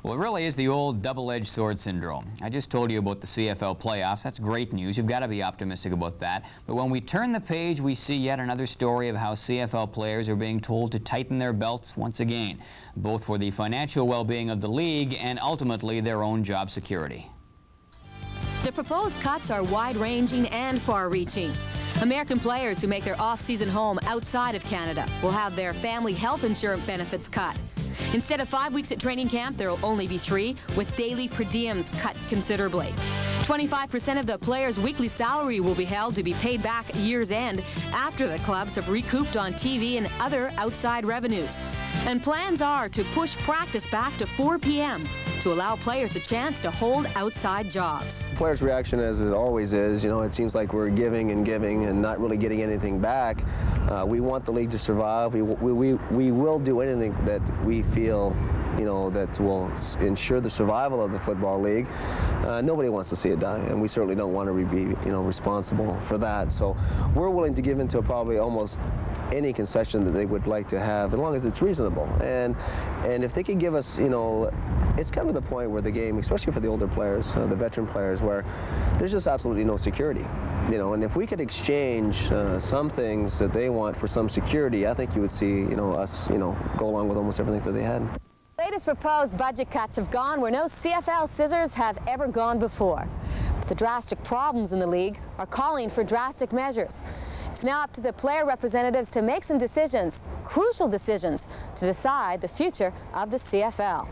Well, it really is the old double-edged sword syndrome. I just told you about the CFL playoffs. That's great news. You've got to be optimistic about that. But when we turn the page, we see yet another story of how CFL players are being told to tighten their belts once again, both for the financial well-being of the league and ultimately their own job security. The proposed cuts are wide-ranging and far-reaching. American players who make their off-season home outside of Canada will have their family health insurance benefits cut. Instead of 5 weeks at training camp, there will only be 3, with daily per diems cut considerably. 25% of the player's weekly salary will be held to be paid back at year's end after the clubs have recouped on TV and other outside revenues. And plans are to push practice back to 4 p.m. to allow players a chance to hold outside jobs. Players' reaction, as it always is, it seems like we're giving and not really getting anything back. We want the league to survive. We will do anything that we feel that will ensure the survival of the football league. Nobody wants to see it die, and we certainly don't want to be responsible for that. So we're willing to give into probably almost any concession that they would like to have, as long as it's reasonable. And if they could give us, it's come to the point where the game, especially for the older players, the veteran players, where there's just absolutely no security. And if we could exchange some things that they want for some security, I think you would see, us, go along with almost everything that they had. Latest proposed budget cuts have gone where no CFL scissors have ever gone before. But the drastic problems in the league are calling for drastic measures. It's now up to the player representatives to make some decisions, crucial decisions, to decide the future of the CFL.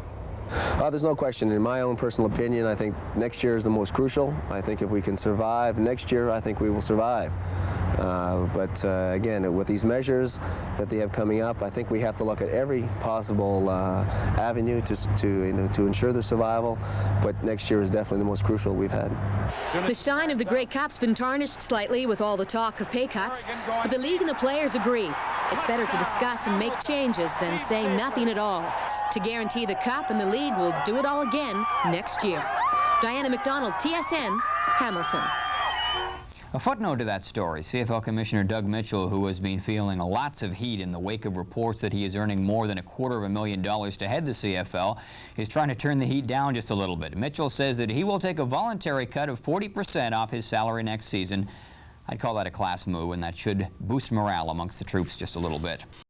There's no question. In my own personal opinion, I think next year is the most crucial. I think if we can survive next year, I think we will survive. But again, with these measures that they have coming up, I think we have to look at every possible avenue to ensure their survival. But next year is definitely the most crucial we've had. The shine of the Grey Cup's been tarnished slightly with all the talk of pay cuts, but the league and the players agree it's better to discuss and make changes than say nothing at all, to guarantee the Cup and the league will do it all again next year. Diana McDonald, TSN, Hamilton. A footnote to that story, CFL Commissioner Doug Mitchell, who has been feeling lots of heat in the wake of reports that he is earning more than $250,000 to head the CFL, is trying to turn the heat down just a little bit. Mitchell says that he will take a voluntary cut of 40% off his salary next season. I'd call that a class move, and that should boost morale amongst the troops just a little bit.